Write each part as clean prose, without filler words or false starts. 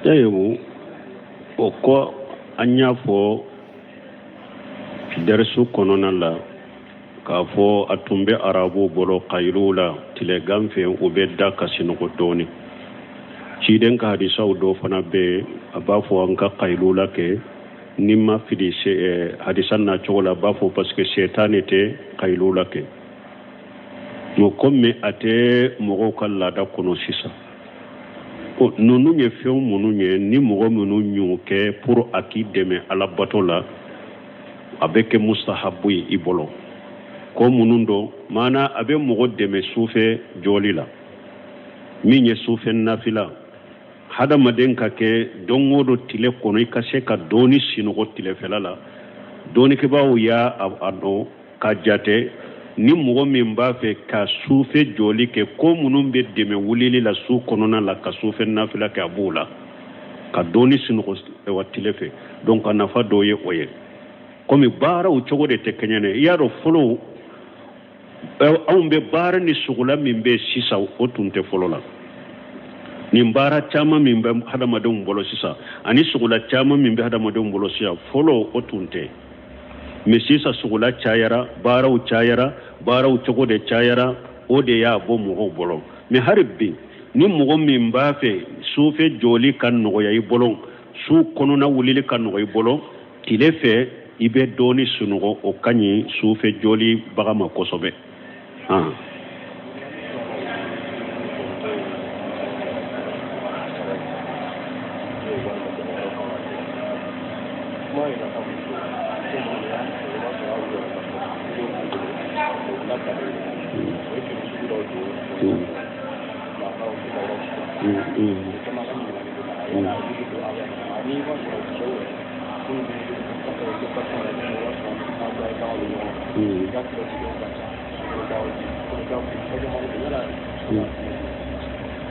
eyo oko anya fo dersu konona la ka fo atumbe arabu bolo qaylula tile gamfe ubedda kasinogo doni ciden ka hadisa do fana be abafo anka qaylula ke nimma fidi hadisan na chola bafo parce que shaytan te qaylula ke mo komme ate mogo kala da kono sisa o nunu nye few munu nye ni mogo munu nyuke pour aki deme ala batola abeke mustahabu ibolo ko munundo mana abe mogo deme sufe jolila minye sufe nafila hada madenka ke dongodo tile kono ikase ka doni sinogo tile felala doni ke bawo ya ado kajate ni mogo min b'a fɛ ka sufe joli kɛ ko minnu bɛ dɛmɛ wulili la su kɔnɔna la ka sufe nafila kɛ a b'o la ka dɔɔni sinɔgɔ wa tile fɛ donc a nafa dɔ ye o ye komi baaraw cogo de tɛ kɛɲɛ ne i y'a dɔn fɔlɔ anw bɛ baara ni sugula min bɛ sisan o tun tɛ fɔlɔ la nin baara caman min bɛ hadamadenw bolo sisan ani sugula caman min bɛ hadamadenw bolo sisan fɔlɔ o tun tɛ mais sisan sugula cayara baaraw cayara baaraw cogo de cayara o de y'a bɔ mɔgɔw bolo mais hari bi ni mɔgɔ min b'a fɛ sufe joli ka nɔgɔya i bolo su kɔnɔna wulili ka nɔgɔya i bolo tile fɛ i bɛ dɔɔni sunɔgɔ o ka ɲi sufe joli baga ma kosɛbɛ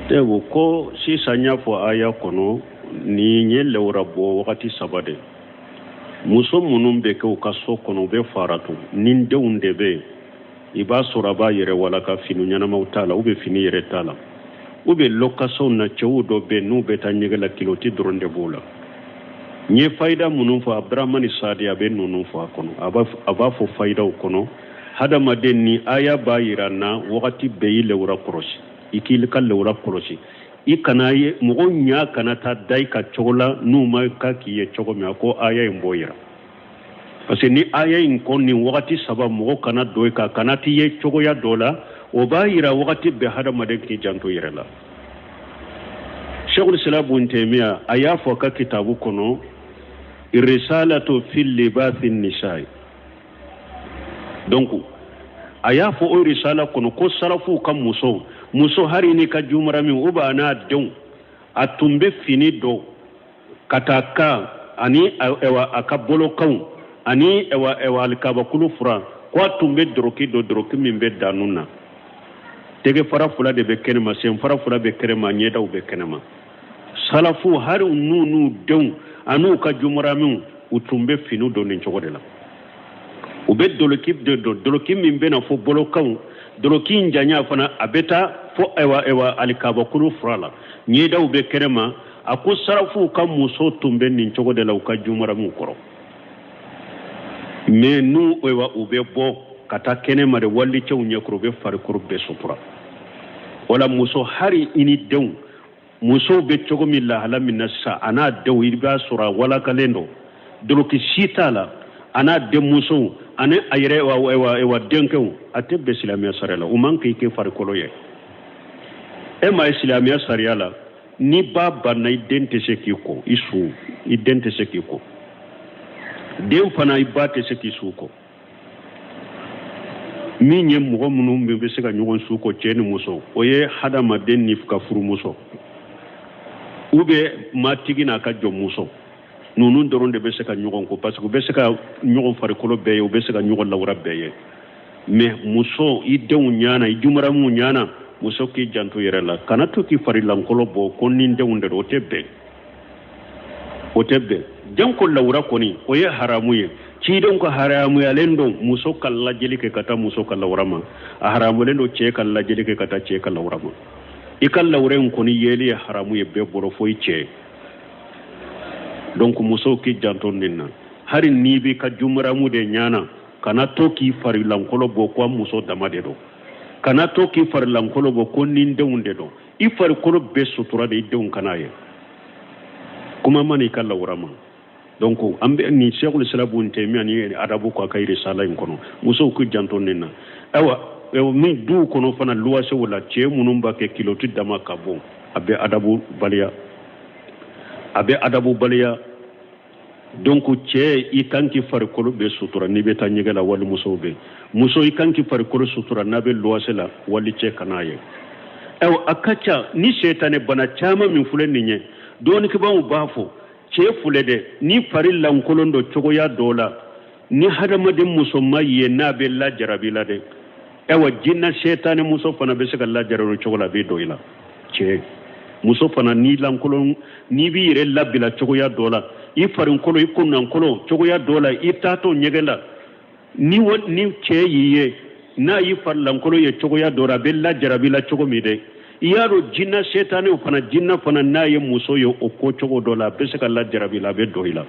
Tewo ko sisan y'a fɔ aya kɔnɔ ni ye lewura bɔ wagati saba de muso minnu bɛ kɛ u ka so kɔnɔ u bɛ faratu ni denw de bɛ i b'a sɔrɔ a b'a yɛrɛ wala ka fini ɲɛnamaw t'a la u bɛ fini yɛrɛ t'a la u bɛ location na cɛw dɔ bɛ n'u bɛ taa ɲɛgɛn la kiloti dɔrɔn de b'o la n ye fayida minnu fɔ Abdramani Sadi a bɛ ninnu fɔ a kɔnɔ a b'a fɔ fayidaw kɔnɔ hadamaden ni aya b'a yira na wagati bɛɛ i lewura kɔlɔsi i k'i ka lewura kɔlɔsi i kana ye mɔgɔ ɲa kana taa da i ka cogo la n'u ma ka k'i ye cogo min a ko aya in b'o yira parce que ni aya in kɔ nin wagati saba mɔgɔ kana don i kan kana t'i ye cogoya dɔ la o b'a yira wagati bɛɛ hadamaden k'i janto yɛrɛ la Sheikhul Islam Ibn Taymiyyah a y'a fɔ ka kitabu kɔnɔ risalatu fil libasi nisa'i donc a y'a fɔ o risala kɔnɔ ko sarafu ka muso hari ni ka jumara min o b'a n'a denw a tun bɛ fini dɔ ka taa kan ani a ka bolokanw ani alikabakulu fura ko a tun bɛ dɔrɔki min bɛ danu na tɛgɛ fara fila de bɛ kɛnɛma sen fara fila bɛ kɛnɛma ɲɛdaw bɛ kɛnɛma salafu hari n'u denw an'u ka jumara min u tun bɛ fini dɔ nin cogo de la u bɛ doloki min bɛ na fɔ bolokanw doloki in janya fana a bɛ taa fo alikabakulu fura la ɲɛdaw bɛ kɛnɛma a ko sarafu ka muso tun bɛ nin cogo de la u ka jumara min kɔrɔ mais n'u u bɛ bɔ ka taa kɛnɛma de walicɛw ɲɛkɔrɔ u bɛ farikolo bɛɛ sutura wala muso hari i ni denw musow bɛ cogo min lahala min na sisan a n'a denw i b'a sɔrɔ a walakalen don doloki si t'a la a n'a denmusow ani a yɛrɛ denkɛw a tɛ bɛn silamɛya sariya la u man k'i kɛ farikolo ye e ma ye silamɛya sariya la ni ba banna i den tɛ se k'i kɔ i su i den tɛ se k'i kɔ den fana i ba tɛ se k'i su kɔ min ye mɔgɔ minnu bɛ se ka ɲɔgɔn su kɔ cɛ ni muso o ye hadamaden ni ka furumuso ou bien matigi n'a ka jɔnmuso ninnu dɔrɔn de bɛ se ka ɲɔgɔn kɔ parce que u bɛ se ka ɲɔgɔn farikolo bɛɛ ye u bɛ se ka ɲɔgɔn lawura bɛɛ ye mais muso i denw ɲana i jumaramu ɲana muso k'i janto yɛrɛ la kana to k'i farilankolo bɔ ko ni denw de don o tɛ bɛn janko lawura kɔni o ye haramu ye cidenw ka haramuyalen don muso ka lajɛli kɛ ka taa muso ka lawura ma a haramulen don cɛ ka lajɛli kɛ ka taa cɛ ka lawura ma i ka lawura in kɔni yeli ye haramu ye bɛɛ bɔrɔ fo i cɛ donc muso ki janton ninna hari ni bi ka jumramu de nyana kana to ki fari lankolo bo ko muso damade do kana to ki fari lankolo bo ko nin deunde do I fari kolo be sutura de deun kana ye kuma mani kala wurama donc ambe ni cheikhul islam bun temi ani adabu ko kay risala en kono muso ku janton ninna ewa mi du kono fana luwase wala che munum ba ke kiloti dama kabo abe adabu baliya donc che I kanki fari kolo be sutura ni be ta nyegala wali muso be muso I kanki fari kolo sutura na be luwase la wali che kanaye ewa akacha ni shetane bana chama min fule ninye doni ke ba mu bafo che fule de ni fari lankolondo chogoya dola ni hadamaden muso maye na be la jarabila de ewa jinna shetane muso fana be se la jararo chogola be doila che muso fana ni lankolon ni bi yere labila chogoya dola I farin kolo I kunnan kolo chogoya dola I tato nyegela ni che yiye na I far lankolo ye chogoya dola be la jarabila chogo mi de yaro jinna shetane fana jinna fana na ye muso yo o ko chogo dola be se la jarabila be doila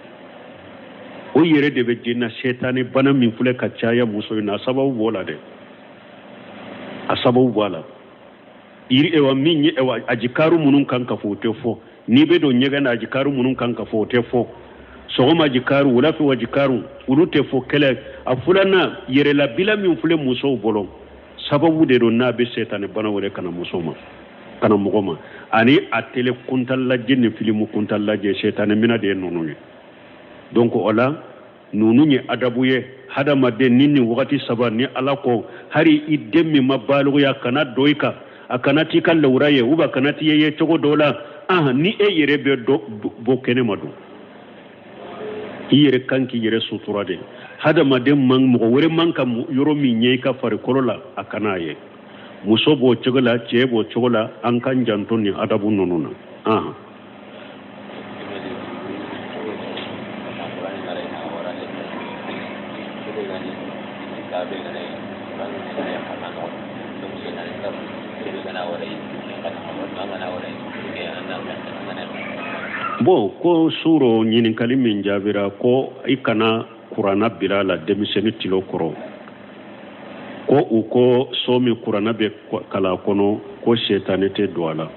o yere de be jinna shetane bana min fule ka chaya muso na sababu bola de asababu bola iri ewa minyi ewa ajikaru munun kanka fote fo ni be do nyega na ajikaru munun kanka fote fo sogoma ajikaru wala fi wajikaru ulute fo kele afulana yere la bila min fule muso bolo sababu de do na be setane bana wore kana muso ma kana mugoma ani atele kuntalla jinni filimu kuntalla je setane mina de nonu donc ola nunu ni adabuye hadama de ninni wakati saba ni alako hari idemmi mabalu ya kana doika akanati kan lauraye uba kanati ye chogo dola ni yere be do bokene madu yere kanki yere sutura de hadama de man mo wore man kam yoro mi nyey ka fare kolola akanaye muso bo chogola chebo chogola an kan jantoni adabu nonuna bo ko suro nyinin kalimin jabira ko ikana kurana bilala demiseni tilo koro ko uko somi kurana be kala kono ko shetanete douala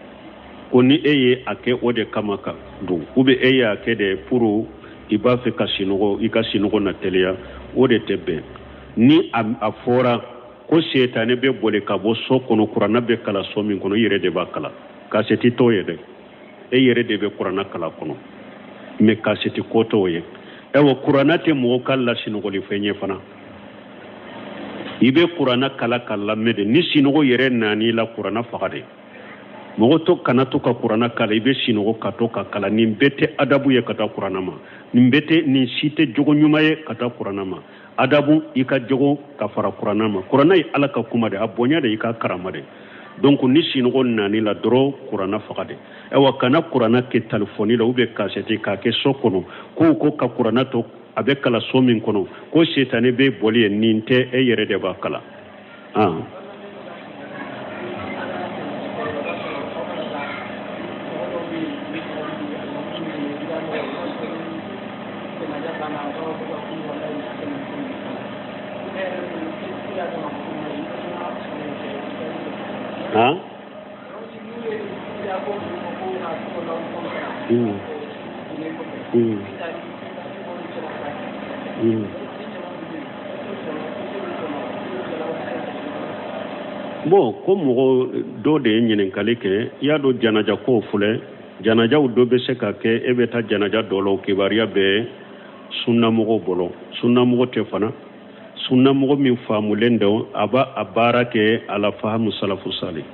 ko ni eye ake ode kamaka do ube eye ake de puru iba fe kasinogo na telia ode tebe ni afora ko shetane be bole kabo so kono kurana be kala somi kono yere de bakala kaseti toyede yere de be kurana kala kono me kaseti koto ye ewo kurana te mo kala sinogo li fenye fana ibe kurana kala mede ni sinogo yere nani la kurana fakade mo to kana to ka kurana kala ibe sinogo katoka kala ni mbete adabu ye kata kurana ma ni mbete ni site jogo nyuma ye kata kurana ma adabu ika jogo ka fara kurana ma kurana yi alaka kuma de abonya de ika karama de donc ni sinogo nani la dro kurana fakade ewa kana kurana ke telefoni la ube kaseti ka ke sokono ko ka kurana to abe kala somin kono ko shetane be boli ninte yere de bakala bon ko mogo do de nyinen kalike ya do janaja ko fule janaja do be se ka ke e be ta janaja do lo kibariya be sunna mogo bolo sunna mogo te fana sunna mogo min famulendo aba abara ke ala fahamu salafu salih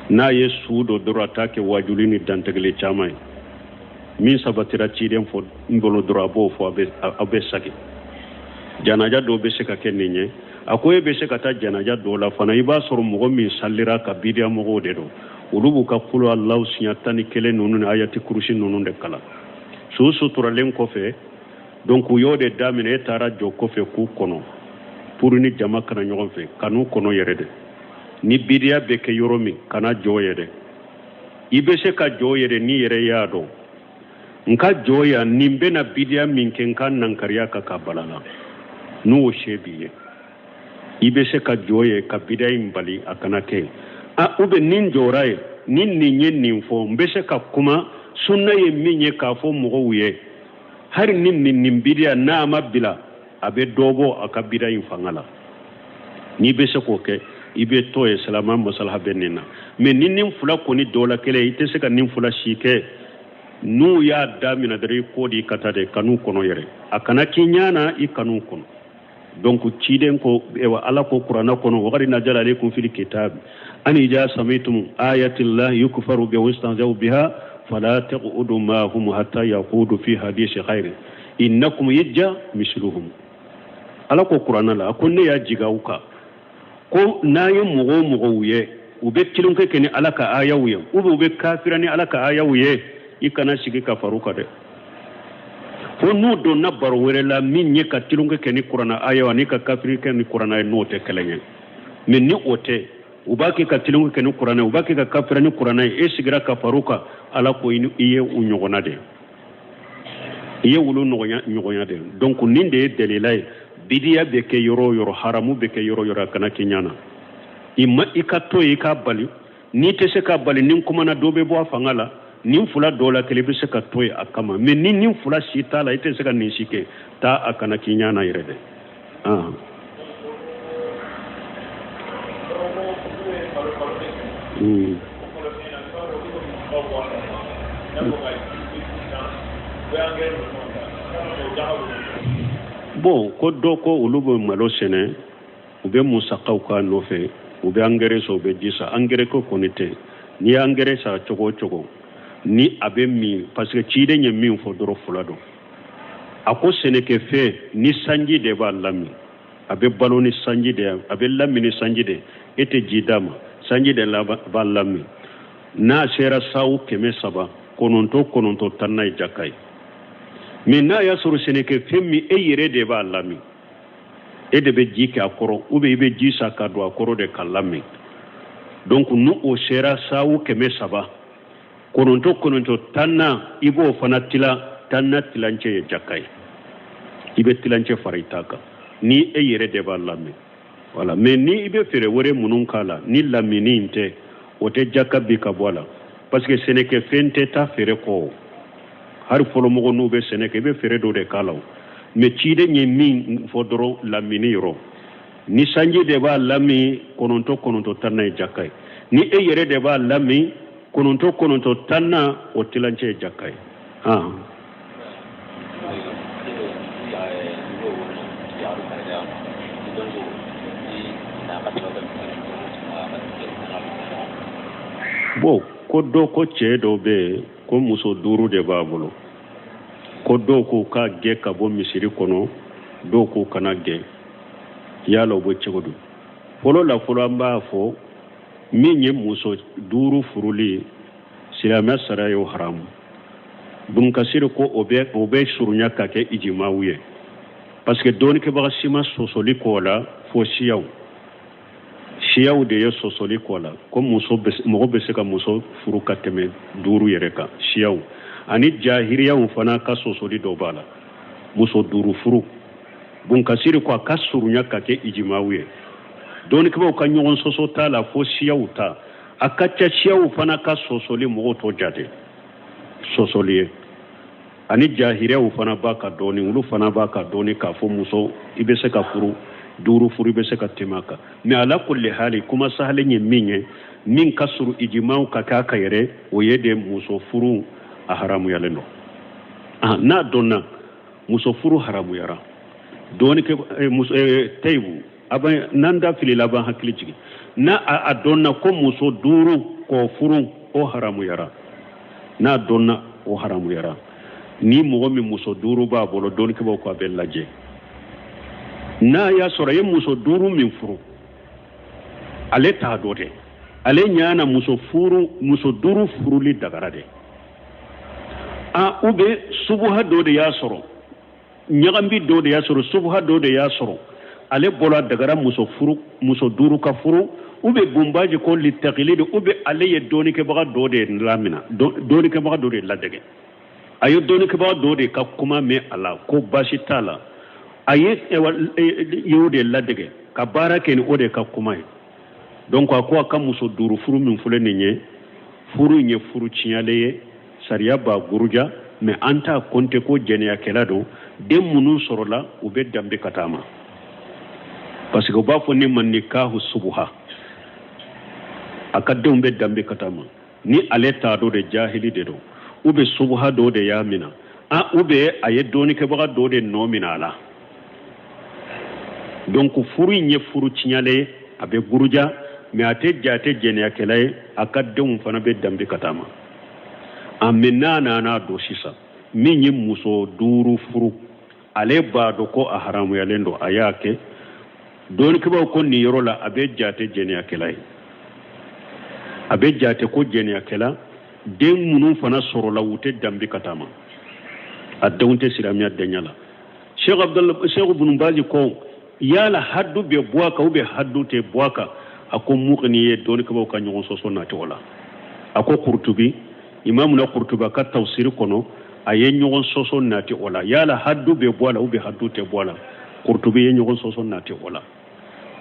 na yesu do dorata ke wajulini dantagle chamai min sabatira chiden fo ngolo dorabo fo abe saki janaja do be se ka ke ninye akoye be se ka ta janaja do la fana iba soro mogo min sallira ka bidia mogo de do ulubu ka kulu allah sinyatani kele nunu ayati kurushi nunu de kala su turalen ko fe donc yode damine tara jo ko fe ku kono pour ni jama kana nyogon fe kanu kono yere de ni bidia be ke yoromi kana jo yede ibe se ka jo yede ni yere yado nka joya nimbe na bidia minken kan nan kariya ka kabalala no shebiye ibe se ka joye ka bidia imbali akana ke a ube nin joraye nin ninye ninfo mbe se ka kuma sunna ye minye ka fo mogo wuye har nin bidia na mabila abe dobo aka bidia infangala ni be se ko ke ibe to e salama masalaha benina me nin fula koni dola kele ite se ka nin fula shike nu ya damina dare ko di katade kanu kono yere akana kinyana i kanu kono donc ciden ko ewa ala ko qur'ana kono wa qad najala alaykum fil kitab an ija samitum ayati allah yukfaru bi wastanzaw biha fala taqudu ma hum hatta yaqudu fi hadith khair innakum yajja misluhum ala ko qur'ana la ko ne ya jigauka ko nayi mugo wuye ube kilun ke ni ala ka ayawuye ube kafirani ala ka ayawuye ikana sigi ka faruka de fo nu do na baro were la min nye ka tilunge ke ni qur'ana ayawa ni ka kafiri ke ni qur'ana no te kelenye men ni ote ubaki ka tilunge ke ni qur'ana ubaki ka kafira ni qur'ana e sigira ka faruka ala ko iye unyogona de iye wulu nyogonya de donc ninde delilay bidiya be ke yoro haramu be ke yoro kana kinyana imma ikato ikabali ni te se ka bali nin kuma na dobe bo afangala nin fula dola kele be se ka toy akama mais nin fula sita la ite se ka nin sike ta akana kinyana irede bon ko doko ulubo malo sene ube musaqaw ka nofe ube angere so be disa angere ko konite ni angere sa chogo ni abe mi parce que chide nye mi fo doro fulado ako sene ke fe ni sanji de ba lami abe balo ni sanji de abe lami ni sanji de ete jidama sanji de la ba lami na sera sawu keme saba kononto tanay jakai mais na ya soro sene ke fe mi e yere de ba lami e de be jike akoro ube ibe jisa ka do akoro de kalami donc nu o sera sawu keme saba kononto tanna ibo fanatila tanna tilanche jakai ibe tilanche faritaka ni e yere de ba lami voilà mais ni ibe fere wore munun kala ni lamini inte ote jakabi ka bola parce que sene ke fente ta fere ko har folo mo no be sene ke be fere do de kala mais chide nye min fodoro lamini ro ni sanji de ba lami kononto tanna jakai ni e yere de ba lami kononto tanna o tilanche jakai bo ko do ko chedo be ko muso duru de babolo ko do ko ka ge ka bo misiri kono do ko kana ge yalo bo chegodu folo amba fo minye muso duru furuli silama sarayo haram bun kasir ko obe surunya ka ke ijimawiye parce que don ke ba sima sosoli ko la fo shiyaw de yo sosoli ko la ko muso mo be se ka muso furu ka teme duru yere ka shiyaw ani jahiliya fana ka sosoli do bala muso duru furu bun kasir ko ka surunya ka ke ijimawiye don ke ba ka nyon soso ta la fo shiyaw ta akacha shiyaw fana ka sosoli mo to jade sosoli ani jahiliya fana ba ka doni ulu fana ba ka doni ka fo muso ibe se ka furu duru furu be se ka temaka mais ala kulli hali kuma sahle nye minye min kasuru ijimau ka yere o yede muso furu a haramu yalendo na donna muso furu haramu yara doni ke muso taybu aba nanda fili laban hakili jigi na a donna ko muso duru ko furu o haramu yara na donna o haramu yara ni mo mi muso duru ba bolo doni ke ko abellaje na ya sora ye muso duru min furu ale ta dote ale nyana muso duru furuli dagara de ube subuha do de ya soro nyagambi do de ya soro subuha do de ya soro ale bola dagara muso duru ka furu ube bumbaji ko li taqlid ube ale ye doni ke baga do de lamina doni ke baga do de ladege ayo doni ke ba do de ka kuma me ala ko bashi tala aye yode ladege ka barake ni ode ka kuma donc ko ka muso duru furu min fule ni furu nye furu cinyale sariya ba guruja mais anta konte ko jeniya kelado dem munun sorola ube dambe katama parce que ba fo ni man nikahu subha akadde umbe dambe katama ni aleta do de jahili de do ube subha do de yamina ube aye doni ke baga do de nominala donc furu nye furu cinyale abe guruja mais ate jate jeniya kelay akadde fana be dambe katama amina na do sisa minyi muso duru furu ale ba do ko a haramu ya lendo ayake don kiba ko ni yorola abe jate jeni akelai abe jate ko jeni akela den munun fana soro la wute dambi katama adawunte silamiya danyala Sheikh Ibn Baz ko yala haddu be boaka ube haddu te boaka ako muqniye don kiba ko nyon soso na tola ako Qurtubi imam na Qurtuba ka tafsir kono aye nyogon soso nati ola yala haddu be bola ube haddu te bola Qurtubi ye nyogon soso nati ola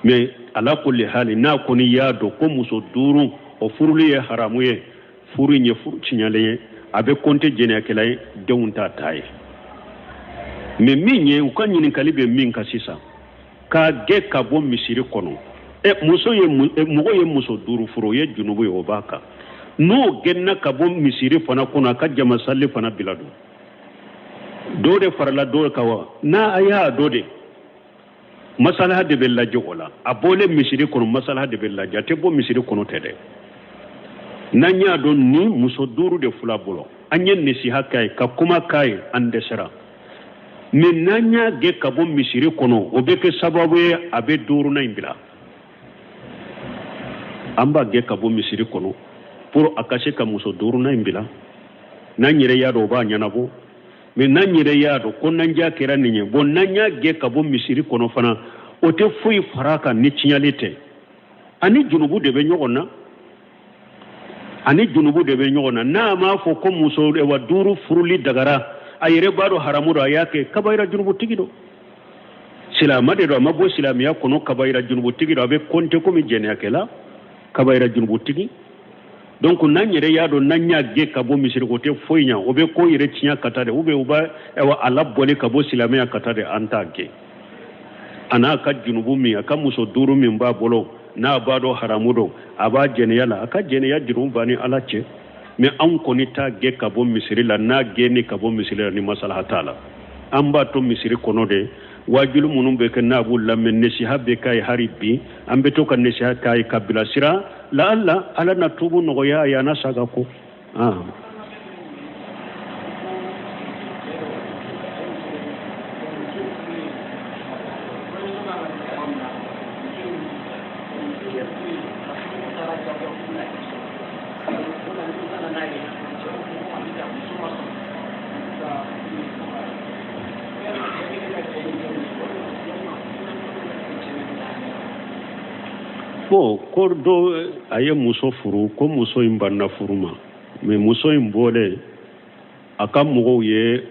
mais ala kulli hali na koni yado ko muso duru o furuli ye haramu ye furu nye furu chinyale abe konte jene akelay deunta taye mais minye ukanyini kalibe minka sisa ka ge ka bom misiri kono muso ye mugo ye muso duru furu ye junubu ye obaka no genna ka bom misiri fana kono ka jama salli fana biladu dode farala dode kawa na aya dode masalaha de bella jogola abole misiri kono masalaha de bella jate bo misiri kono tede nanya don ni muso duru de fula bolo anyen ni si hakai ka kuma kai ande sera men nanya ge ka bo misiri kono obeke sababu abe duru na imbila amba ge ka bo misiri kono pour akashe ka muso duru na imbila nanyire yado ba nyanabo mais nanyire yado ko nanja kera ninye bon nanya ge ka bo misiri kono fana o te fuyi faraka ni tinyalite ani junubu de be nyogona na ma fo ko muso e wa duru furuli dagara ayire bado haramudo ayake kabaira junubu tigido silama de do mabo silamiya kono kabaira junubu tigido abe konte ko mi jene akela kabaira junubu tigi donc nanyere yado nanya ge kabo misiri ko te foynya obe ko yire tinya katade ube uba ewa alabole kabo silamiya katade antage ana ka junubu mi aka muso duru min ba bolo na bado haramudo aba jene yala aka jene ya junubu bani alache me an koni ta ge kabo misiri la na ge ni kabo misiri la ni masalaha taala amba to misiri kono de wajulu munum be ke nabu lamen nesi habbe kay haribi ambe to kan nesi kay kabila sira la alla ala na tubu no ya na saga ko ko do aye muso furu ko muso imbanna furuma me muso imbole aka mugo ye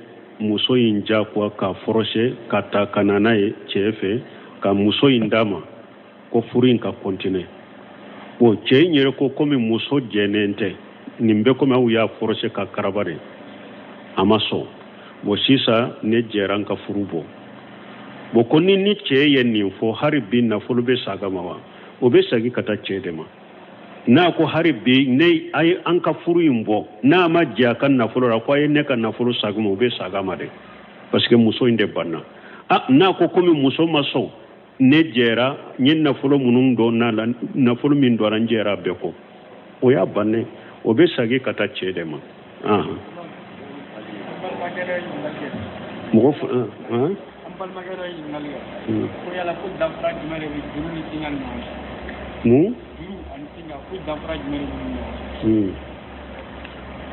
muso inja kwa ka forose kata kanana ye chefe ka muso indama ko furin ka continue bo che nyere ko komi muso jenente nimbe ko ma ya forose ka karabare amaso bo sisa ne jeran ka furubo bo konni ni che ye ni fo haribin na fulbe sagamawa obe sagi kata chedema na ko haribi ne ay anka furu imbo na ma jakan na furu ra ko ay ne kan na furu sagmo obe sagama de parce que muso inde banna na ko komi muso maso ne jera nyen na furu munum do na furu min do ran jera be ko o ya banne obe sagi kata chedema mo ampal magara yingalia ko yala ko damfra jumere wi juruni tingal no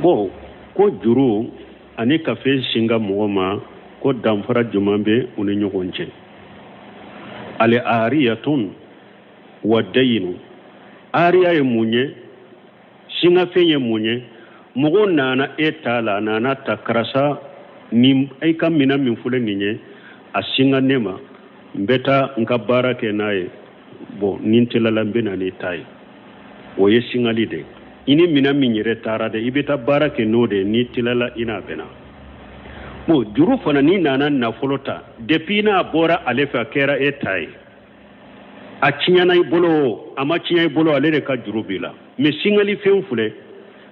bo ko juru ani kafe singa moma ko damfara jumambe uni nyogonche ale ariyatun wadayinu ariya ye munye singa fenye munye mogo nana etala nana takrasa ni ay kam mina min fule ninye asinga nema mbeta nka bara ke naye bo nintela lambena ni tai o yesingali de ini mina min yere tara de ibeta bara ke no de ni tilala ina bena bo juru fana ni nana na folota depuis na bora alefa kera etai a ciɲana i bolo a ma ciɲa i bolo ale de ka juru b'i la mais singali fɛn filɛ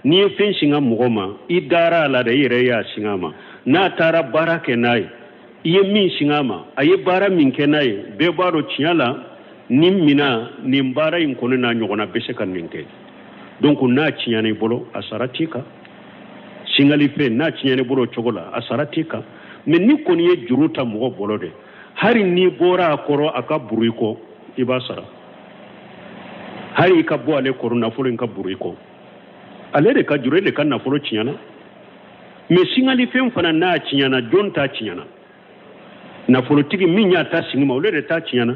n'i ye fɛn singa mɔgɔ ma i dara a la de i yɛrɛ y'a singa ma n'a taara baara kɛ n'a ye i ye min singa ma a ye baara min kɛ n'a ye bɛɛ b'a dɔn tiɲɛ la nin mina nin baara in kɔni n'a ɲɔgɔnna bɛ se ka nin kɛ donc n'a ciɲana i bolo a sara t'i kan singali fɛn n'a ciɲana i bolo o cogo la a sara t'i kan mais ni kɔni ye juru ta mɔgɔ bolo de hali n'i bɔra a kɔrɔ a ka buru i kɔ i b'a sara hali i ka bɔ ale kɔrɔ nafolo in ka buru i kɔ ale de ka juru de ka nafolo tiɲɛna mais singali fɛn fana n'a tiɲɛna jɔn t'a tiɲɛna nafolotigi min y'a ta sigi ma olu de t'a tiɲɛna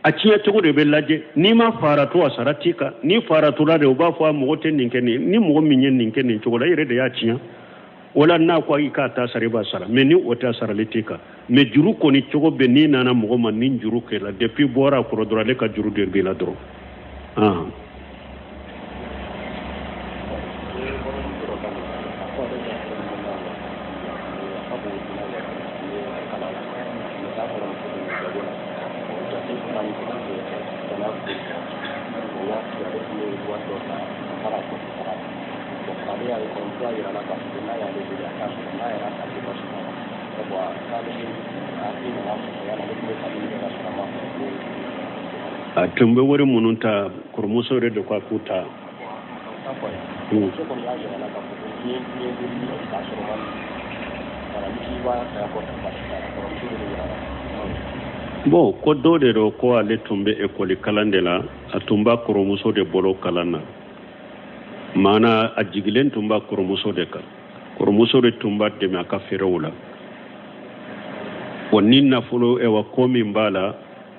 a tiɲɛ cogo de bɛ lajɛ n'i ma fara to a sara t'i kan n'i fara to la de u b'a fɔ a mɔgɔ tɛ nin kɛ nin ni mɔgɔ min ye nin kɛ nin cogo la i yɛrɛ de y'a tiɲɛ wala n'a ko i k'a ta sara i b'a sara mais ni o t'a sarali t'i kan mais juru kɔni cogo bɛ n'i nana mɔgɔ ma ni juru kɛla depuis bɔra a kɔrɔ dɔrɔn ale ka juru de b'i la dɔrɔn a tun bɛ wari minnu ta kɔrɔmuso de ko k'u ta bon ko dɔ de don ko ale tun bɛ ekɔli kalan de la a tun b'a kɔrɔmuso de bolo kalan na maana a jigilen tun b'a kɔrɔmuso de kan kɔrɔmuso de tun b'a dɛmɛ a ka feerew la wa ni nafolo ewa ko min b'a la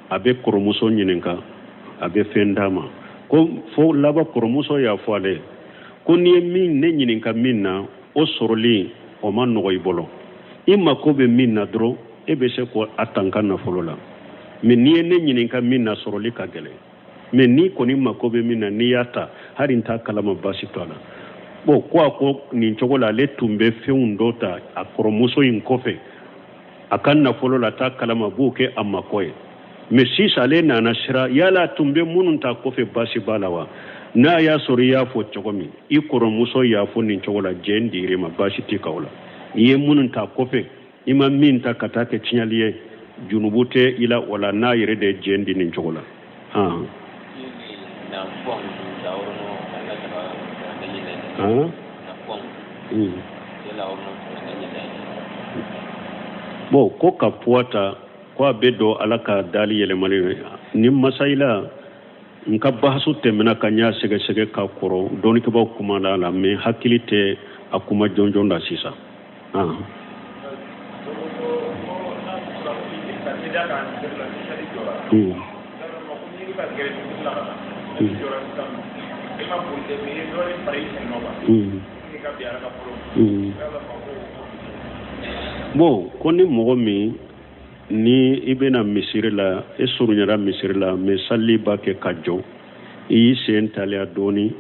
a bɛ kɔrɔmuso ɲininka a bɛ fɛn d'a ma ko fo laban kɔrɔmuso y'a fɔ ale ko n'i ye min ne ɲininka min na o sɔrɔli o ma nɔgɔ i bolo i mako bɛ min na dɔrɔn e bɛ se ko a ta n ka nafolo la mais n'i ye ne ɲininka min na sɔrɔli ka gɛlɛn mais n'i kɔni mako bɛ min na n'i y'a ta hali n t'a kalama baasi to a la bon ko a ko nin cogo la ale tun bɛ fɛnw dɔ ta a kɔrɔmuso in kɔfɛ a ka nafolo la t'a kalama b'o kɛ a mako ye mais sisan ale nana sira yala tun bɛ minnu ta kɔfɛ baasi b'a la wa n'a y'a sɔrɔ i y'a fɔ cogo min i kɔrɔmuso y'a fɔ nin cogo la jɛ n digir'i ma baasi t'i kan o la i ye minnu ta kɔfɛ i ma min ta ka taa kɛ tiɲɛli ye junubu tɛ i la o la n'a yɛrɛ de ye jɛ n di nin cogo la bon ko ka puwata ko a bɛ dɔn ala ka dali yɛlɛmali ni masayila n ka bahasu tɛmɛna ka ɲa sɛgɛsɛgɛ ka kɔrɔ dɔɔnikɛbaw kumala la mais hakili tɛ a kuma jɔnjɔn la sisan bon ko ni mɔgɔ min ni i bɛna misiri la e surunyara misiri la mais sali b'a kɛ ka jɔ i y'i sen taliya dɔɔni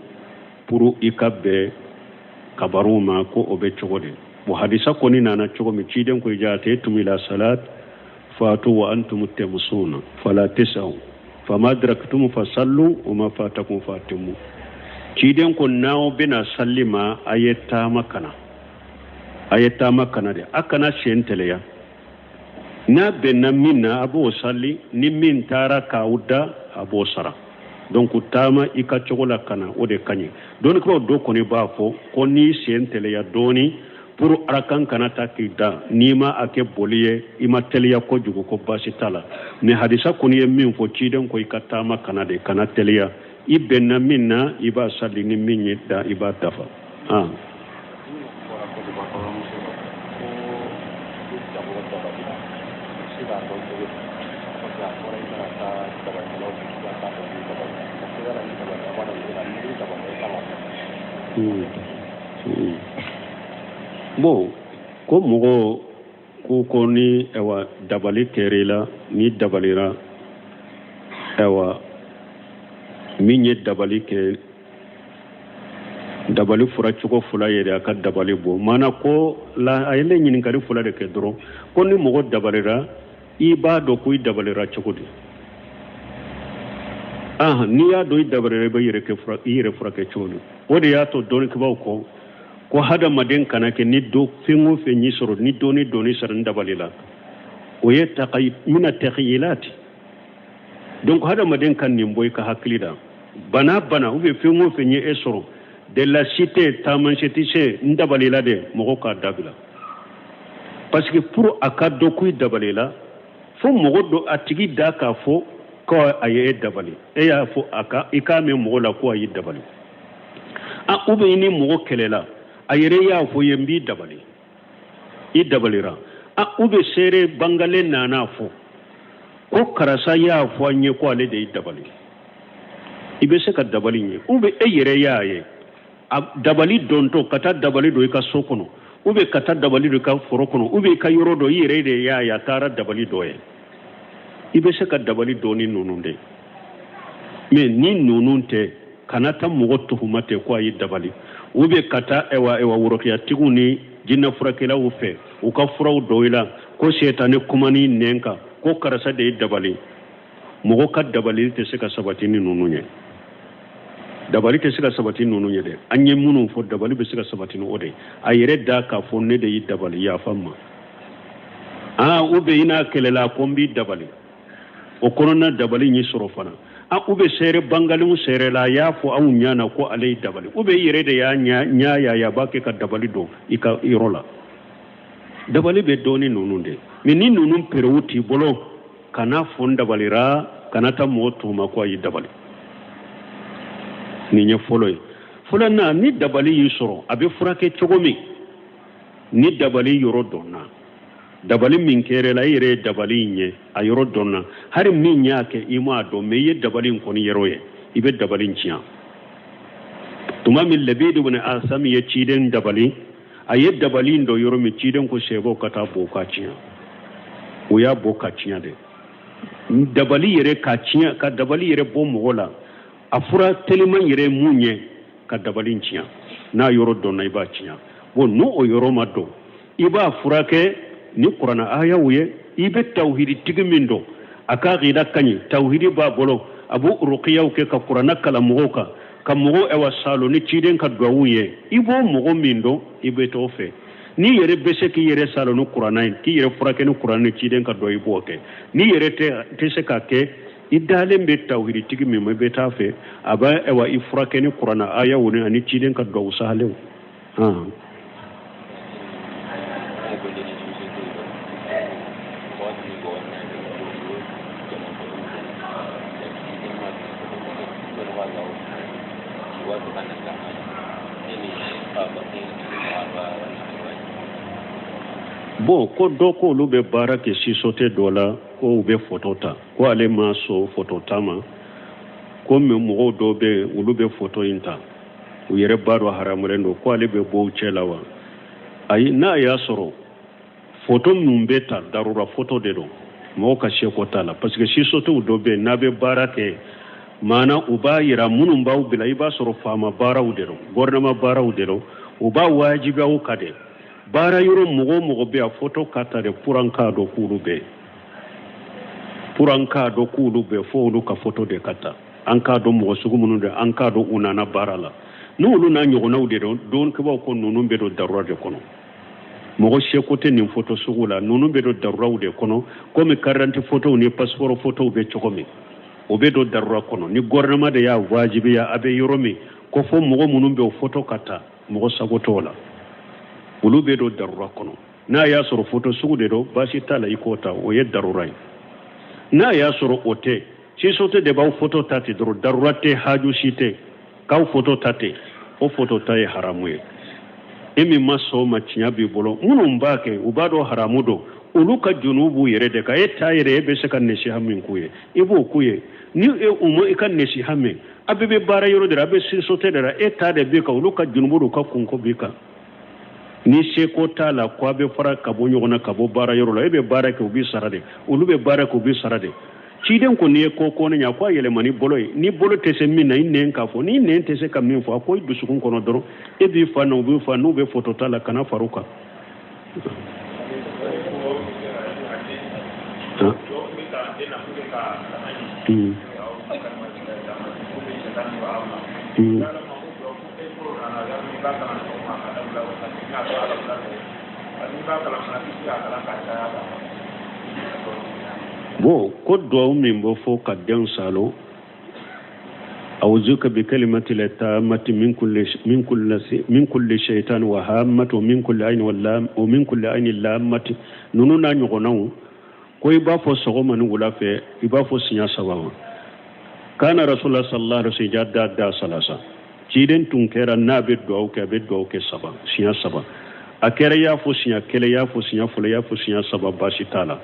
pour i ka bɛn kabaruw ma ko o bɛ cogo di bon hadisa kɔni nana cogo min ciden ko ja ataytum ila salat fatu wa antum tamusuna fala tasaw fama adraktum fasallu wa ma fatakum fatimu ciden ko nawo bɛna salli ma ayeta makana de akana sen taliya n'a bɛnna min na a b'o sali ni min taara k'aw da a b'o sara donc taama i ka cogo la ka na o de ka ɲi dɔɔnikɛlaw dɔ kɔni b'a fɔ ko n'i sen tɛlɛya dɔɔni pour arakan kana ta k'i da n'i ma a kɛ boli ye i ma tɛliya kojugu ko baasi t'a la mais hadisa kɔni ye min fɔ ciden ko i ka taama kana de kana tɛliya i bɛnna min na i b'a sali ni min ye da i b'a dafa bon ko mogo ko ni ewa dabali kerela ni dabalira ewa min ye dabali ke dabali fura cogo fula yɛrɛ a ka dabali bɔ mana ko la a ye ne ɲininkali fula de kɛ dɔrɔn ko ni mɔgɔ dabalira i b'a dɔn ko i dabalira cogo di n'i y'a dɔn i dabalira i bɛ i yɛrɛ furakɛ cogo di o de y'a to dɔnnikɛbaw ko hadamaden kana kɛ ni fɛn o fɛn y'i sɔrɔ ni dɔɔni sɔrɔ ni dabali la o ye mina taqiyilati donc hadamaden ka nin bɔ i ka hakili la bana ou bien fɛn o fɛn ye e sɔrɔ de la cité tamanchetiche ndabalila de mogo ka dabila parce que pour akado ku dabalila fo mogo do atigi da ka fo ko aye dabali e ya fo aka ikame mogo la ko aye dabali ube ni mogo kelela ayere ya fo yembi dabali I dabalira ube sere bangale nana fo ko karasa ya fo anye ko ale de dabali ibe se ka dabali nye ube e yere ya ye dabali donto kata dabali do ka so kono ube kata dabali do ka foro kono ube ka yoro do yire de ya tara dabali do ye ibe se ka dabali do ni nununde me ni nununte kanata mogo tuhumate ko ayi dabali ube kata ewa wurokiya tiguni jinna furakela u fe u ka furaw doila ko shetane kumani nenka ko karasa de dabali mogo ka dabali te se ka sabati ni nununye dabali te se ka sabati nununye de anye munu fo dabali be se ka sabati no ode ayere da ka fo ne de dabali ya famma ube ina kelela kombi dabali o korona dabali ni sorofana ube sere bangalu sere la ya fo awu nyana ko alai dabali ube yere de ya nya ya bake ka dabali do ika irola dabali be doni nununde ni nunun perewuti bolo kana fo dabalira kana ta moto mako ayi dabali ni nya folo na ni dabali yusoro abe furake chogomi ni dabali yoro donna dabali min kere la yere dabali nye a yoro donna hari min yake ima do me ye dabali ko ni yero ye ibe dabali nciya tuma min labid ibn asam ye ciden dabali aye dabali ndo yoro mi ciden ko sebo kata boka ciya o ya boka ciya de dabali yere ka ciya ka dabali yere bo mogola afura teliman yere munye ka dabali nciya na yoro donna iba ciya wo no o yoro mado iba furake ni qur'ana aya wuye ibe tawhidi tigmindo aka gida kanyi tawhidi ba bolo abu ruqiyaw ke ka qur'ana kala mogoka ka mogo e wasalo ni ciden ka dawuye ibo mogo mindo ibe tofe ni yere bese ki yere salo no qur'ana ki yere furake no qur'ana ciden ka do ibo ke ni yere te se ka ke idale be tawhidi tigmi mo be tafe aba e wa ifurake ni qur'ana aya woni ani ciden ka do sahalew bon ko doko lu be bara ke si sote dola ko ube fotota ko ale maso fototama ko me mo do be ulu be foto inta u yere baro haramrendo ko ale be bo chelawa ay na ya soro foto mumbeta darura foto de do mo ka sheko tala parce que si sote u do be na be bara ke mana uba yira munum baw bila iba soro fama bara u de do gornama bara u de do uba wajibi au kade bara yoro mogo be a photo kata de puranka do kulu be fo lu ka photo de kata anka do mogo sugu munu de anka do unana barala no lu na nyogo na ude don ke ba ko nunu be do darura de kono mogo shekote ni photo sugu la nunu be do darura ude kono comme carte photo ni passeport photo be chokomi o be do darura kono ni gouvernement de ya wajibi ya abe yoromi ko fo mogo munu be photo kata mogo sagotola ulu be do darura kono na ya soro photo sugu de do basi tala ikota o ye darurai na ya soro ote si sote de ba photo tati do darurate haju site ka photo tate o photo tay haramu ye emi maso machinya bi bolo munum bake ubado haramudo olu ka junubu yere de ka ta yere be se kan nesi hamin kuye ibo kuye ni umo kan nesi hamin abebe bara yoro de abe sin sote de ta de be ka olu ka junubu ka kunko be ka ni se ko tala ko be fara ka bo nyogona ka bo bara yoro la ebe bara ke ubi sarade olu be bara ko ubi sarade ciden ko ne ko ne nya ko yele mani bolo ni bolo tese min na inen ka fo ni inen tese kam min fo ko dusukun kono doro e bi fa no bi fa no be foto tala kana faruka bo ko do min bo fo ka den salo awzuka bi kalimati la tamati min kulli shaytan wa hammatu min kulli ayn wallam wa min kulli ayn lamati nunu na nyogonaw ko iba fo sogo man wula fe iba fo sinya sabawa kana rasulullah sallallahu alaihi wasallam da salasa ciden tun kera na be do ke saba sinya saba akere ya fo sinya kele ya fo sinya fula ya fo sinya saba bashi tala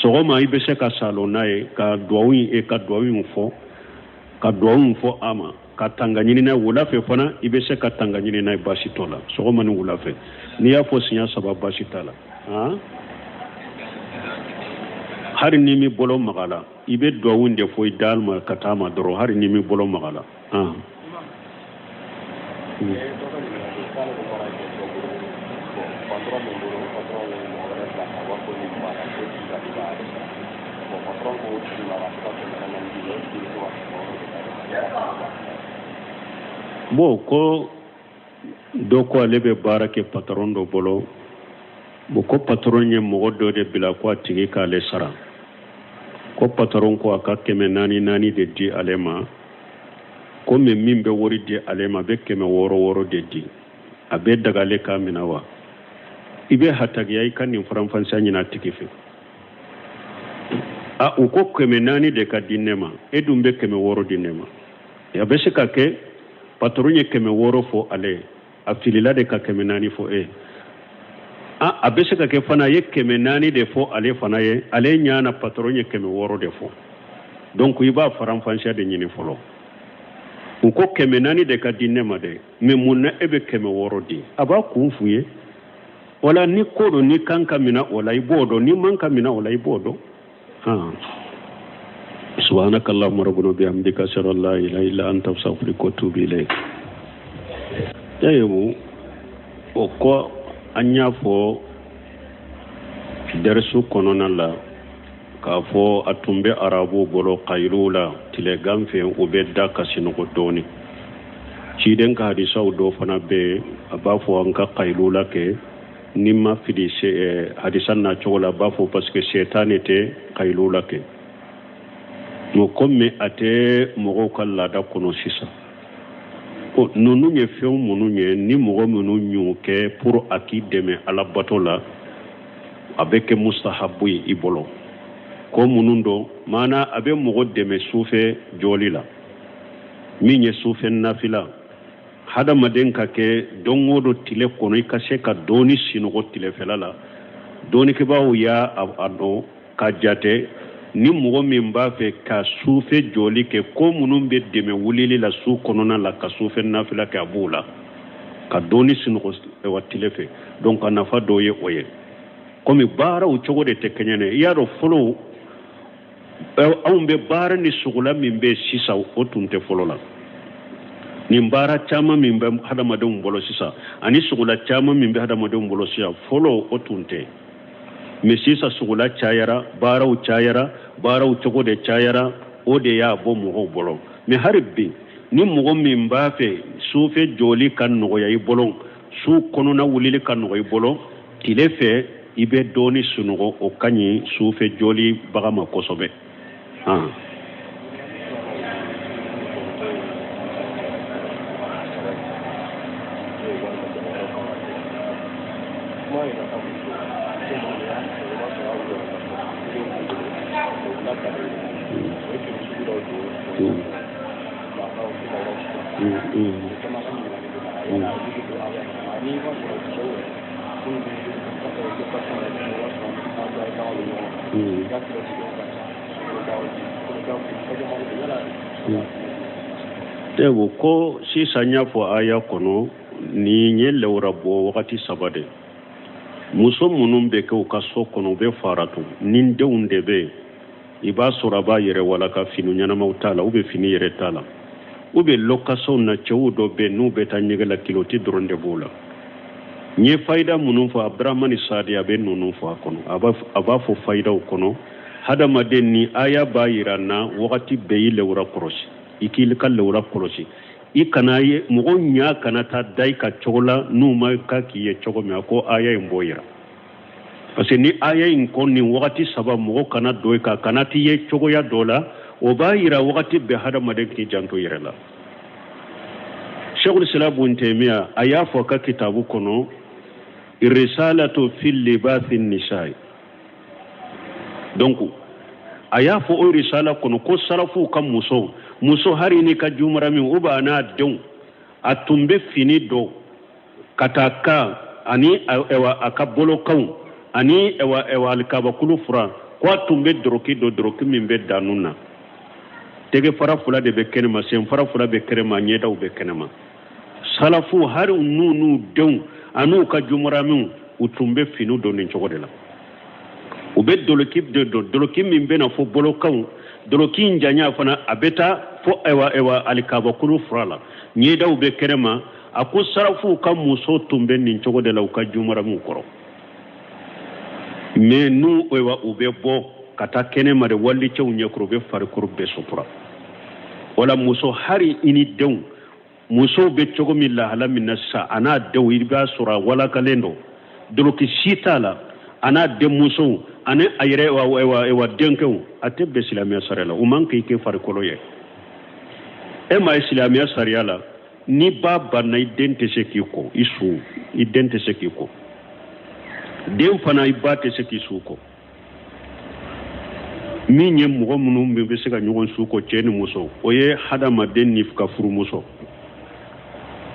sogoma ibe se ka salo nae ka duawi ka duawi fo ama ka tanganyini na wula fe fana ibe se ka tanganyini na bashi tola sogoma ni wula fe ni ya fo sinya saba bashi tala hari ni mi bolo magala ibe duawi de fo dalma katama doro hari ni mi bolo magala bo ko do ko lebe barake patron do bolo bo ko patron nye mo do de bila ko tigi ka le sara ko patron ko aka keme nani de di alema ko me mimbe wori di alema be keme woro de di abe daga le ka minawa ibe hatagi ay kan ni franfansa nyina tikife uko keme nani de ka dinema edumbe keme woro dinema ya be se ka ke patronye keme woro fo ale afilila de ka keme nani fo abese ka ke fana ye keme nani de fo ale fana ye ale nyana patronye keme woro de fo donc iba faranfansha de nyini folo uko keme nani de ka dinema de me munna ebe keme woro di aba kunfuye wala ni kodo ni kanka mina wala ibodo ni manka mina wala ibodo سبحانك اللهم ربنا بحمدك اشهد ان لا اله الا انت استغفرك واتوب اليك tayo oko anya fo dersu konona la ka fo atumbe arabu bolo qaylula tile gamfe ubedda kasino ko doni ciden ka hadisa do fana be abafo anka qaylula ke nimma fidi hadisan na chola bafo parce que shaitan était qaylula ke no komme ate mogo kala da kono sisa o nonu nye few munu nye ni mogo munu nyuke pour aki deme ala batola abeke mustahabu ibolo ko munundo mana abe mogo deme sufe jolila minye sufe nafila hada maden kake dongodo tile kono ikase ka doni sinogo tile felala doni ke bawo ya ado kajate ni mogo min b'a fɛ ka sufe joli kɛ ko minnu bɛ dɛmɛ wulili la su kɔnɔna la ka sufe nafila kɛ a b'o la ka dɔɔni sinɔgɔ wa tile fɛ donc a nafa dɔ ye o ye komi baaraw cogo de tɛ kɛɲɛ dɛ i y'a dɔn fɔlɔ anw bɛ baara ni sugula min bɛ sisan o tun tɛ fɔlɔ la nin baara caman min bɛ hadamadenw bolo sisan ani sugula caman min bɛ hadamadenw bolo sisan fɔlɔ o tun tɛ mais sisan sugula cayara baaraw cayara baaraw cogo de cayara o de y'a bɔ mɔgɔw bolo mais hari bi ni mɔgɔ min b'a fɛ sufe joli ka nɔgɔya i bolo su kɔnɔna wulili ka nɔgɔya i bolo tile fɛ i bɛ dɔɔni sunɔgɔ o ka ɲi sufe joli baga ma kosɛbɛ Dewo ko si sanya fo aya kono ni nye lewra bo wakati sabade muso munun be ke ka so kono be faratu nin deunde be iba suraba yere wala ka finu nyana mautala ube fini yere tala ube lokaso na chewudo be nu be tanyegala kiloti dronde bola nye faida munun fo abdurrahman sadi abe nunun fo kono aba fo faida kono hada maden ni aya bayirana wakati be lewra korosi ikil kal lewra korosi ikana ye mugo nya kana ta dai ka chola numa ka kiye chogo me ko aya mboyira parce que ni aya in kon ni wakati saba mugo kana doy ka kana ti ye chogo ya dola o bayira wakati be hada maden ki janto yirela Sheikhul Islam Ibn Taymiyyah aya fo ka kitabu kono irrisalatu fil libathin nisa'i donc aya fo o risala kono ko sarafu kam muso hari ni ka jumara min uba na don atumbe fini do kataka ani ewa akabolo kan ani ewa alkaba kulu fura ko atumbe doroki min be danuna tege fara fula de be kenema sen fara fula be kerema nyeda ube kenema salafu hari nunu don anu ka jumara min utumbe finu do nin chogodela ube doloki min be na fo bolo kan doloki njanya fana abeta fo ewa alikaba kulu frala nyeda ube kerema aku sarafu kam muso tumbe nin chogodela uka jumara min koro me nu ewa ube bo kata kenema de walli chew nyekro be far kurbe sopura wala muso hari ini dew muso be chogo min la hala min nasa ana dew irba sura wala kalendo doloki sitala ana de muso ane ayre wa denkew atebe islamia sarela umanke ke far koloye e ma islamia sariala ni baba na idente sekiko isu idente sekiko dem fana ibate sekisuko minye mugo munum be seka nyogon suko cheni muso oye hada maden ni fuka furu muso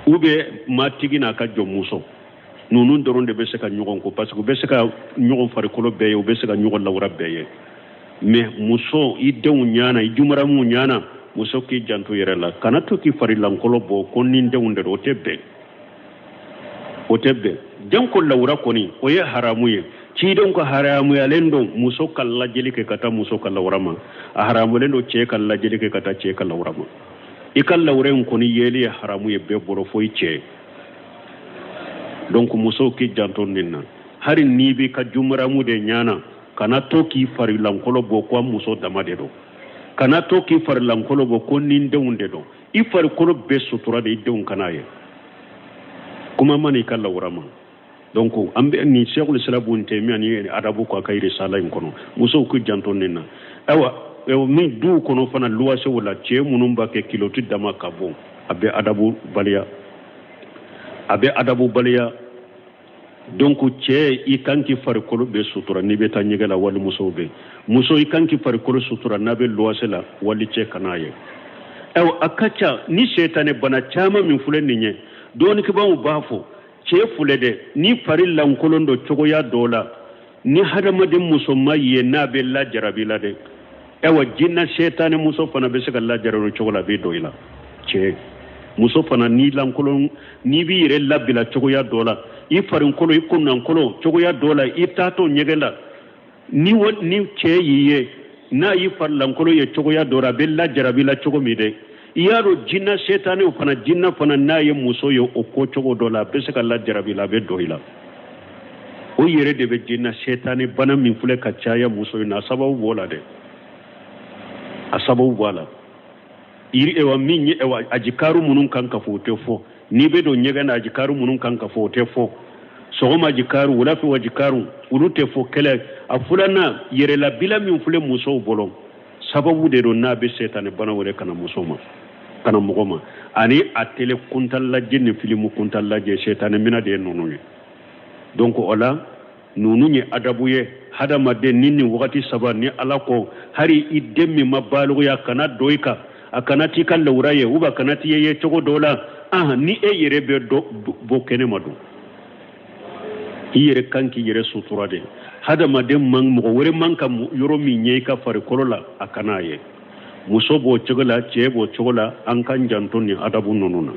ube matigina ka jom muso nunun doronde be seka nyogon ko parce que be seka nyogon fare kolo beye be seka nyogon lawra beye mais muso idew nyana ijumara mu nyana muso ki jantu yerela kanato ki fari lankolo bo konni ndewunde otebe janko lawra koni oye haramu ye ci don ko haramu ya lendo muso kala jelike kata muso kala warama a haramu lendo ce kala jelike kata ce kala warama ikal lawren koni yeli haramu ye be boro foy ce donc muso ki janton ninna hari nibi ka jumramu de nyana kana toki fari lankolo bo ko muso damade do kana toki fari lankolo bo ko ninde unde do I fari kolo be sutura de idon kanaye kuma mani kala warama donc ambe ni Cheikhul Islam Ibn Taymiyyah ni adabu ko kay risala in kono muso ko janton ninna awa mi du kono fana luwase wala ce munum ba ke kiloti dama kabo abe adabu baliya donc ce I kanki fari kolo be sutura ni be ta nyegala wal muso I kanki fari kolo sutura na be luwase la wali ce kanaye akacha ni shetane bana chama min fulen ninye doni ke ba mu bafo ce fulede ni fari lankolondo chogo ya dola ni hadamadin musamma ye na be la jarabila de jinna shetane muso fana be se la jararo chogo la be doila ce muso fana ni lankolon ni bi yere labila chogo ya dola I farin kolo I kunnan kolo chogo ya dola I tato nyegela ni ce yiye na I far lankolo ye chogo ya dola be la jarabila chogo mi de yaro jinna shetane o fana jinna fana na ye muso yo o ko chogo dola be se la jarabila be doila o yere de be jinna shetane bana min fule ka caya muso na sababu bola de asababu wala iri ewa minye ewa ajikaru munun kanka fote fo ni be do nyega na ajikaru munun kanka fote fo sogoma ajikaru wala fi wajikaru ulute fo kele afulana yere la bila min fule muso bolo sababu de do na be setane bana wore kana muso ma kana mugoma ani atele kuntalla jinni filimu kuntalla je setane mina de nonu donc ola nunu nye adabu ye hada madde nini wakati saba ni alako hari idemi mabalu ya kana doika akanati kan lawraye uba kanati ye chogo dola ni yere be do bo kene madu yere kanki yere sutura de hada madem man mo wore man kam yoro mi nyei ka fare kolola akana ye muso bo chogola che bo chogola an kan janton ni adabu nonuna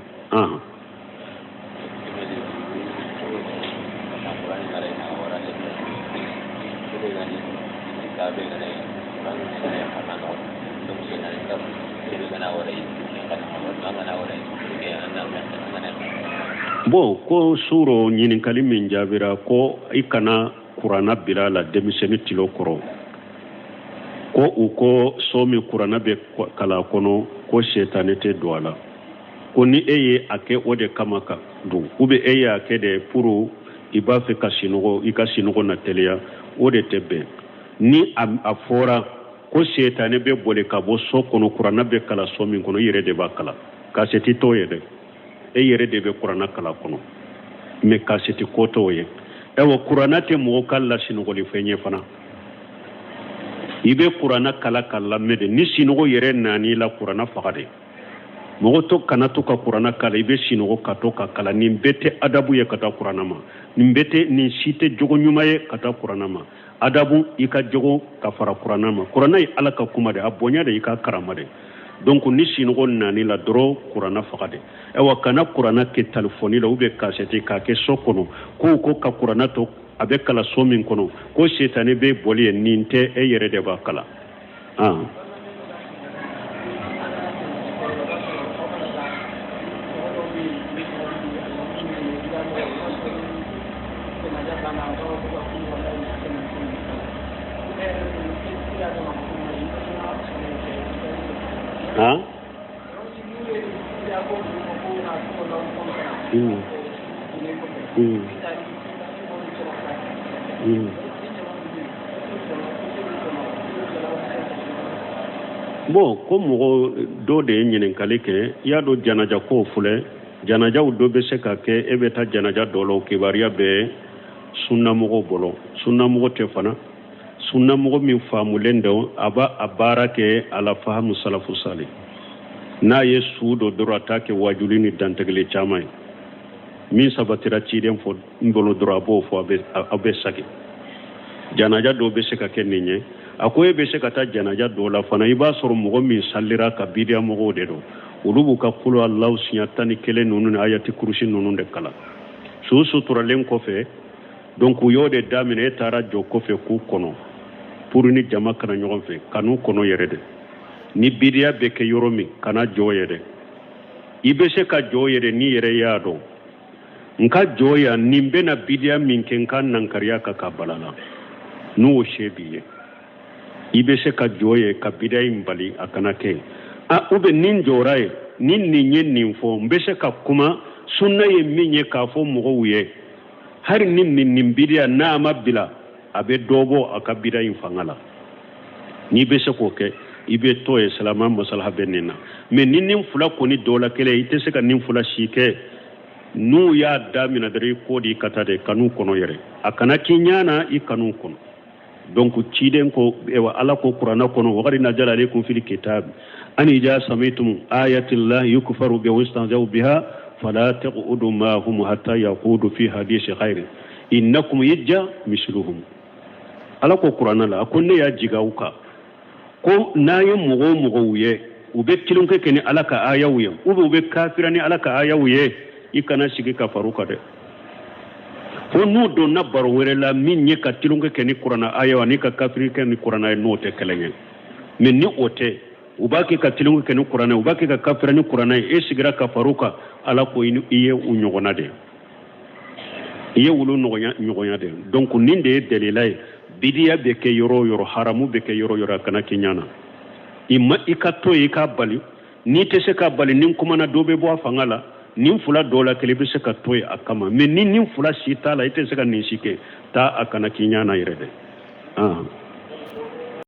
bo ko suro nyinin kalimin jabira ko ikana kurana bilala demiseni tilo koro ko uko somi kurana be kala kono ko shetanete douala ko ni eye ake ode kamaka du ube eye ake de puru iba fe kasinogo ikasinogo na telia ode tebe ni afora ko shetane be bole kabo so kono kurana be kala somi kono yere de bakala kaseti to yede yere de be kurana kala kono me kaseti koto ye ewo kurana te mo kala sinogo li fenye fana ibe kurana kala kala mede ni sinogo yere nani la kurana fagade mo to kana to ka kurana kala ibe sinogo kato ka kala ni bete adabu ye kata kurana ma ni bete ni site jogo nyuma ye kata kurana ma adabu ika jogo ka fara kurana ma kurana yi alaka kuma de abonya de ika karama de donc ni sinogo nani la dro kurana fagade ewa kana kurana ke telefoni la ube kasete ka ke sokono ko ka kurana to abe kala somin kono ko shetane be boli ninte yere de bakala bon ko mogo do de nyinin kalike ya do janaja ko fule janaja do be se ka ke e be ta janaja do lo kibariya be sunna mogo bolo sunna mogo te fana sunna mogo min famulendo aba abara ke ala fahamu salafu salih na yesu do dorata ke wajulini dantegle chamai min sabatira chiden fo ngolo dorabo fo abe sake janaja do be se ka ke ninye akoye be se ka ta janaja do la fana iba soro mogo min sallira ka bidia mogo de do ulubu ka kulu allah sinyatani kele nunu ayati kurushi nunu de kala susu turalen ko fe donc yode damine tara jo ko fe ku kono pour ni jama kana nyogon fe kanu kono yere de ni bidia be ke yoromi kana jo yere ibe se ka jo yere ni yere yado nka joya nimbe na bidia min ken kan nan kariya ka kabalala no shebiye ibe se ka joye ka bidia imbali akana ke ube nin joraye nin ninye ninfo mbese ka kuma sunna ye minye ka fo mogo wuye hari nin bidia na mabila abe dobo akabida infangala ni be se ko ke ibe to e salama masalaha benina me nin fula ko ni dola kele ite se ka nin fula shike nu ya damina dare ko di katade kanu kono yere akana kinyana i kanu kono donc ciden ko ewa ala ko qur'ana kono waqad nazala alaykum fil kitab an ija samitum ayati llahi yukfaru bi wastanzaw biha fala taqudu ma hum hatta yaqudu fi hadith khair innakum yajja misluhum ala ko qur'ana la ko ne ya jigawuka ko nayi mugo wuye ube kilunke kene ala ka ayawuye ube kafirani ala ka ayawuye ikana sigi ka faruka de fo nu do na baro were la min nye ka tilunga ke ni qur'ana ayawa ni ka kafiri ke ni qur'ana no te kelenye men ni ote ubaki ka tilunga ke ni qur'ana ubaki ka kafira ni qur'ana e sigira ka faruka ala ko iye unyogona de iye wulu nyogona de donc ninde delilay bidiya be ke yoro haramu be ke yoro kana kinyana imma ikato ikabali ni te se ka bali nin kuma na dobe bo afangala nin fula dola kele be se ka toy akama mais nin fula sita la ite se ka nin sike ta akana kinyana irede